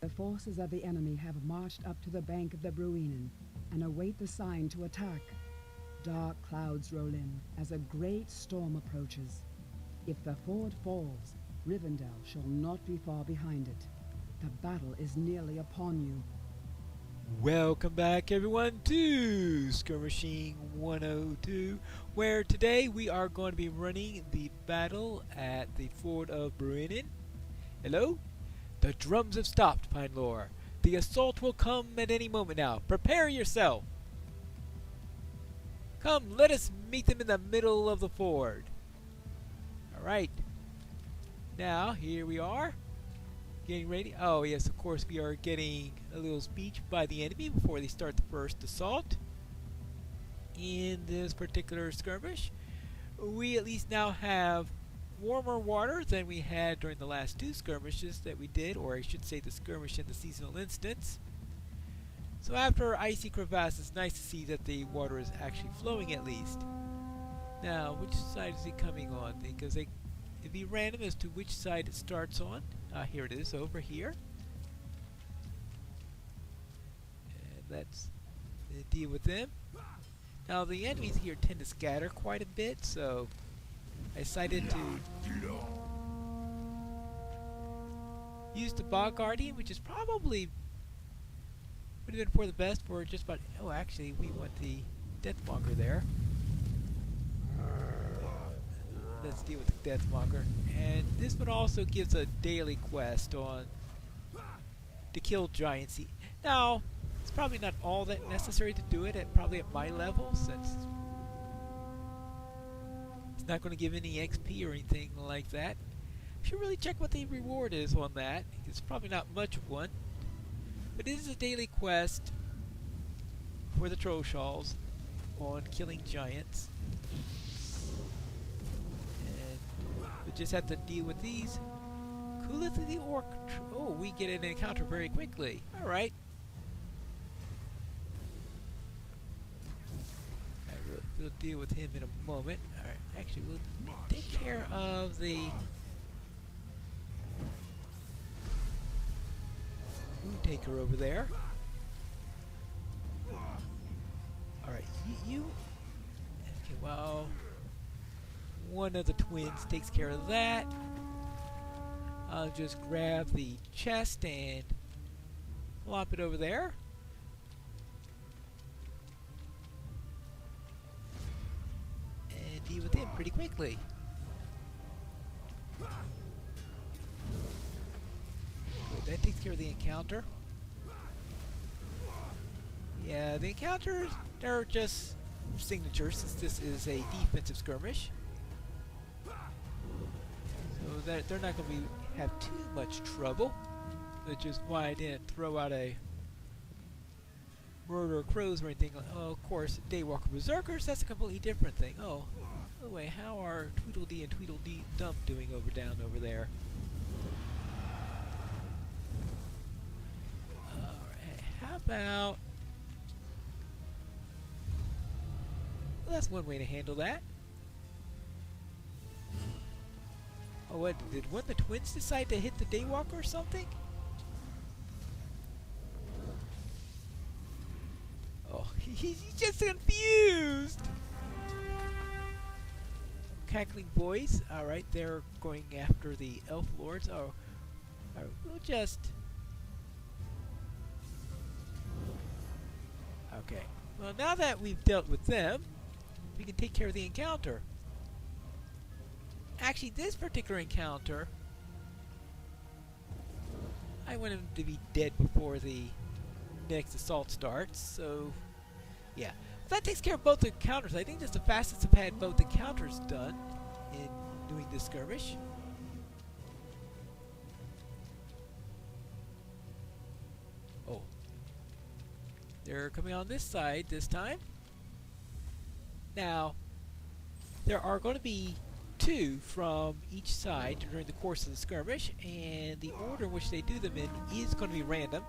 The forces of the enemy have marched up to the bank of the Bruinen and await the sign to attack. Dark clouds roll in as a great storm approaches. If the ford falls, Rivendell shall not be far behind it. The battle is nearly upon you. Welcome back everyone to Skirmishing 102, where today we are going to be running the battle at the ford of Bruinen. Hello? The drums have stopped, Pinelore. The assault will come at any moment now. Prepare yourself. Come, let us meet them in the middle of the ford. Alright. Now, here we are. Getting ready. Oh, yes, of course, we are getting a little speech by the enemy before they start the first assault. In this particular skirmish, we at least now have warmer water than we had during the last two skirmishes that we did, or I should say the skirmish and the seasonal instance. So after icy crevasse, it's nice to see that the water is actually flowing at least. Now, which side is it coming on? Because it'd be random as to which side it starts on. Here it is, over here. And let's deal with them. Now, the enemies here tend to scatter quite a bit, so I decided to use the Bog Guardian, which is probably would have been for the best for just about. Oh, actually, we want the Deathmonger there. Let's deal with the Deathmonger. And this one also gives a daily quest on to kill giants. Now, it's probably not all that necessary to do it probably at my level, since it's not going to give any XP or anything like that. I should really check what the reward is on that. It's probably not much of one. But it is a daily quest for the Trollshalls on killing giants. We just have to deal with these. Coolest of the Orc. Oh, we get an encounter very quickly. Alright. We'll deal with him in a moment. Alright, actually, we'll take care of the Moontaker over there. Alright, you. Okay, well, one of the twins takes care of that. I'll just grab the chest and flop it over there. And deal with him pretty quickly. Good, that takes care of the encounter. Yeah, the encounters, they're just signatures since this is a defensive skirmish. So they're not going to have too much trouble, which is why I didn't throw out a murder of crows or anything. Oh, of course, Daywalker Berserkers, that's a completely different thing. Oh, by the way, how are Tweedledee and Tweedledee Dump doing down over there? Alright, how about... Well, that's one way to handle that. Oh, what, did one of the twins decide to hit the Daywalker or something? Oh, he's just confused! Cackling boys. Alright, they're going after the Elf Lords. Oh, right, we'll just... Okay. Well, now that we've dealt with them, we can take care of the encounter. Actually, this particular encounter, I want him to be dead before the next assault starts, so yeah. Well, that takes care of both the encounters. I think that's the fastest I've had both encounters done in doing this skirmish. Oh. They're coming on this side this time. Now, there are going to be two from each side during the course of the skirmish, and the order in which they do them in is going to be random.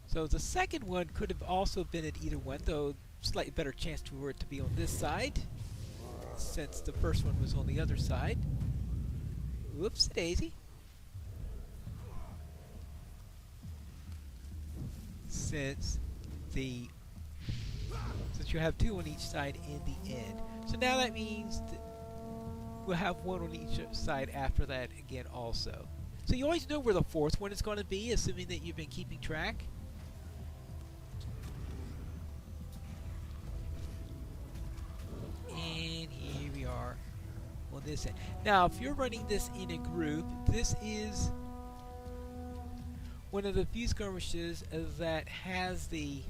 So the second one could have also been at either one, though slightly better chance for it to be on this side. since the first one was on the other side. Whoops, daisy. Since you have two on each side in the end. So now that means that we'll have one on each side after that again also. So you always know where the fourth one is going to be, assuming that you've been keeping track. And here we are on this end. Now, if you're running this in a group, this is one of the few skirmishes that has the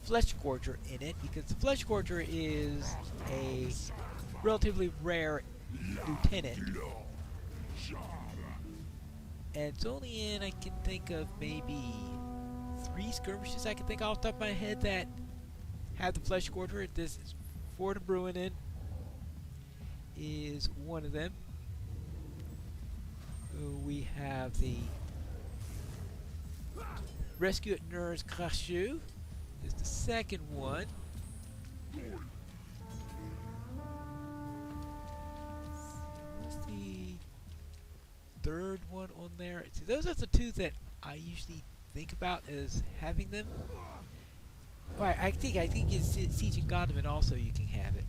Flesh Gorger in it, because the Flesh Gorger is a relatively rare lieutenant. And it's only in, I can think of maybe 3 skirmishes I can think off the top of my head that have the Flesh Gorger. This is Fort Bruinen is one of them. We have the Rescue at Nurs Crashu is the second one. What's the third one on there? See, those are the 2 that I usually think about as having them. Right, I think it's Siege and Gondaman also you can have it.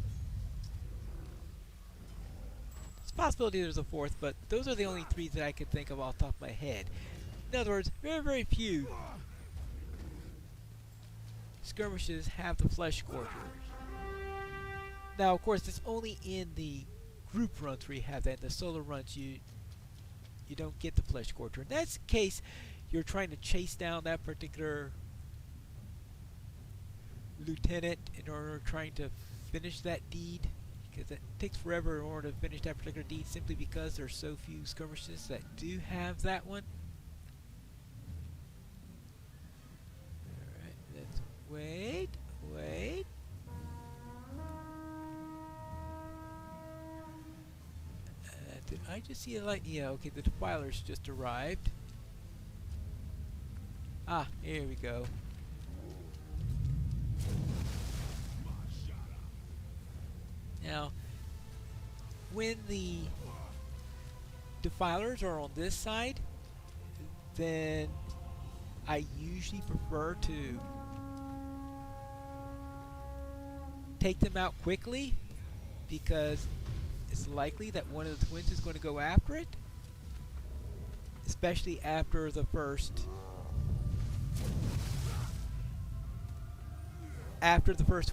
It's a possibility there's a 4th, but those are the only 3 that I could think of off the top of my head. In other words, very, very few skirmishes have the Flesh Gorgers. Now, of course, it's only in the group runs where you have that. In the solo runs, you don't get the Flesh Gorger. In that case, you're trying to chase down that particular lieutenant in order trying to finish that deed, because it takes forever in order to finish that particular deed simply because there's so few skirmishes that do have that one. Alright, let's wait. Did I just see a light? Yeah, okay, the Defilers just arrived. Ah, here we go. Now, when the Defilers are on this side, then I usually prefer to take them out quickly, because it's likely that one of the twins is going to go after it, especially after the first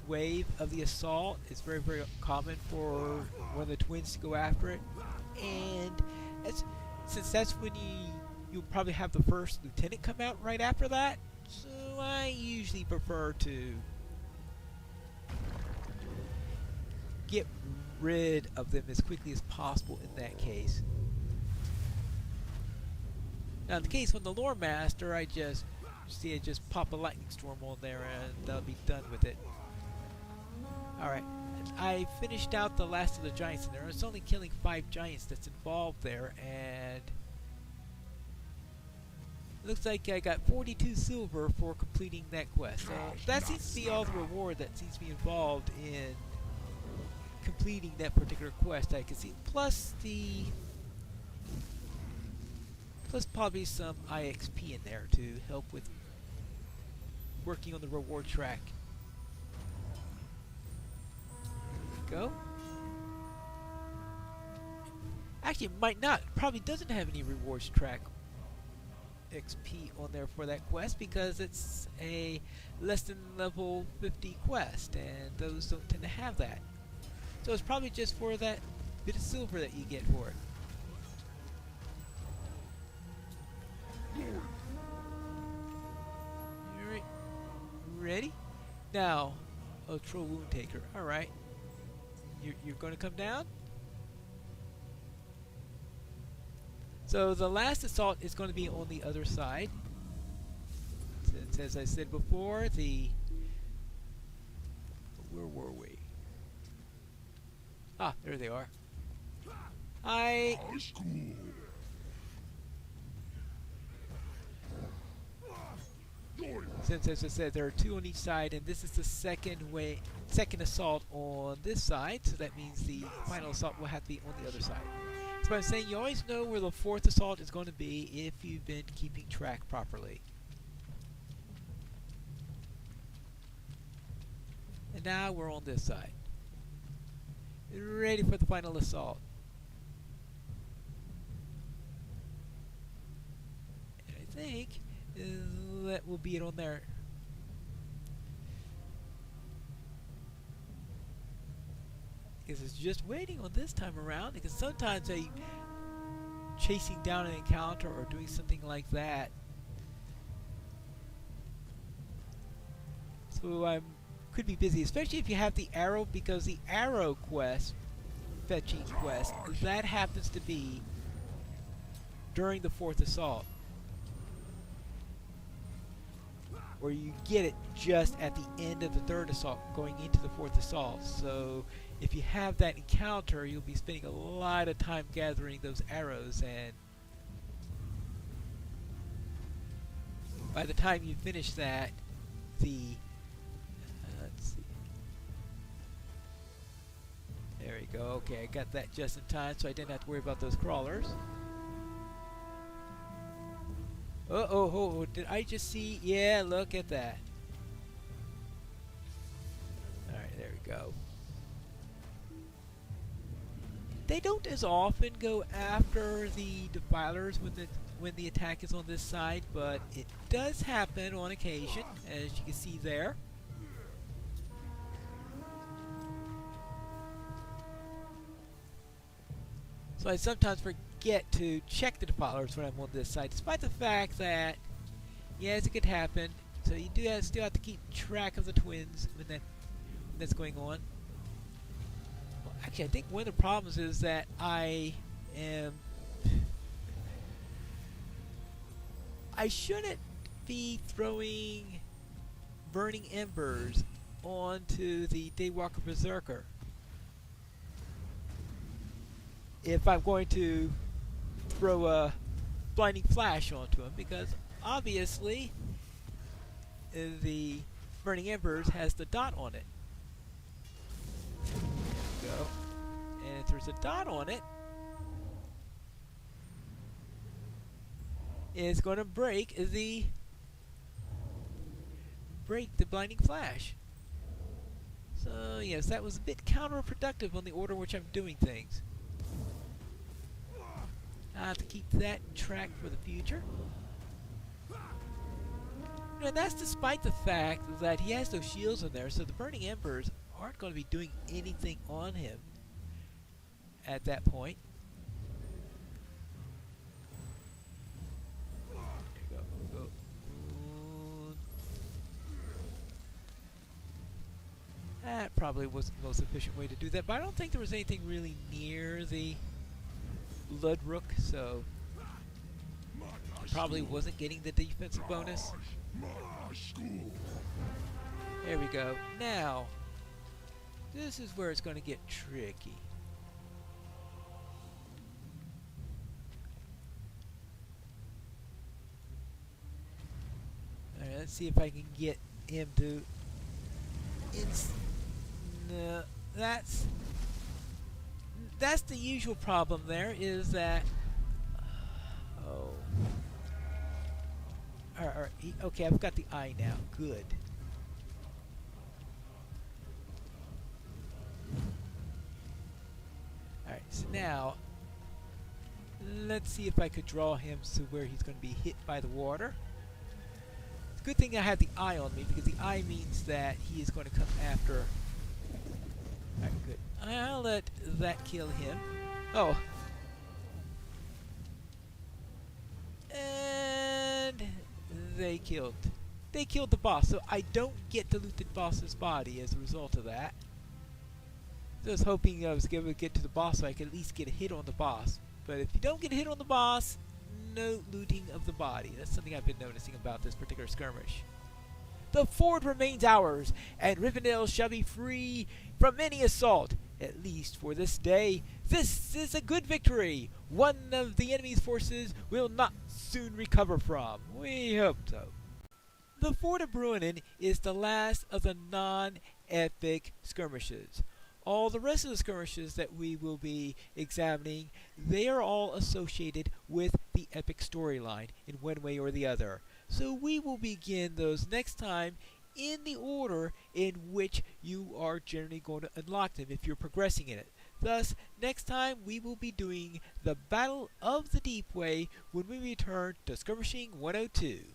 wave of the assault. It's very, very common for one of the twins to go after it, and since that's when you'll probably have the first lieutenant come out right after that, so I usually prefer to get rid of them as quickly as possible in that case. Now, in the case with the Lore Master, I just pop a lightning storm on there and they'll be done with it. Alright, I finished out the last of the giants in there. It's only killing 5 giants that's involved there, and it looks like I got 42 silver for completing that quest. So that seems to be all the reward that seems to be involved in completing that particular quest I can see. Plus probably some IXP in there to help with working on the reward track. There we go. Actually, it might not. It probably doesn't have any rewards track XP on there for that quest, because it's a less than level 50 quest, and those don't tend to have that. So it's probably just for that bit of silver that you get for it. Alright. Ready? Now, oh, Troll Wound Taker. Alright. You're going to come down? So the last assault is going to be on the other side. Since, as I said before, where were we? Ah, there they are. Since, as I said, there are 2 on each side, and this is the second assault on this side, so that means the final assault will have to be on the other side. So I'm saying you always know where the 4th assault is going to be if you've been keeping track properly. And now we're on this side, ready for the final assault. And I think that will be it on there. Because it's just waiting on this time around, because sometimes chasing down an encounter or doing something like that. So I could be busy, especially if you have the arrow, because the arrow quest, fetching quest, that happens to be during the 4th assault. Or you get it just at the end of the 3rd assault, going into the 4th assault. So if you have that encounter, you'll be spending a lot of time gathering those arrows, and by the time you finish that, let's see. There we go. Okay, I got that just in time, so I didn't have to worry about those crawlers. Oh, did I just see? Yeah, look at that. Alright, there we go. They don't as often go after the defilers when the attack is on this side, but it does happen on occasion, as you can see there. So I sometimes forget to check the defilers when I'm on this side, despite the fact that, yes, it could happen. So you still have to keep track of the twins when that's going on. Well, actually, I think one of the problems is that I shouldn't be throwing burning embers onto the Daywalker Berserker if I'm going to throw a blinding flash onto him, because obviously the burning embers has the dot on it. There we go. And if there's a dot on it, it's going to break the blinding flash. So yes, that was a bit counterproductive on the order in which I'm doing things. I have to keep that in track for the future. And that's despite the fact that he has those shields in there, so the burning embers aren't going to be doing anything on him at that point. There you go. That probably wasn't the most efficient way to do that, but I don't think there was anything really near the Blood Rook, so probably wasn't getting the defensive bonus. There we go. Now, this is where it's going to get tricky. Alright, let's see if I can get him to... No, that's the usual problem there, is that... okay, I've got the eye now. Good. Alright, so now... let's see if I could draw him to where he's going to be hit by the water. It's a good thing I have the eye on me, because the eye means that he is going to come after... Alright, good. I'll let that kill him. Oh. And they killed the boss, so I don't get to loot the boss's body as a result of that. So I was hoping I was able to get to the boss so I could at least get a hit on the boss. But if you don't get a hit on the boss, no looting of the body. That's something I've been noticing about this particular skirmish. The ford remains ours, and Rivendell shall be free from any assault, at least for this day. This is a good victory, one of the enemy's forces will not soon recover from. We hope so. The Fort of Bruinen is the last of the non-epic skirmishes. All the rest of the skirmishes that we will be examining, they are all associated with the epic storyline in one way or the other. So we will begin those next time in the order in which you are generally going to unlock them if you're progressing in it. Thus, next time we will be doing the Battle of the Deep Way when we return to Skirmishing 102.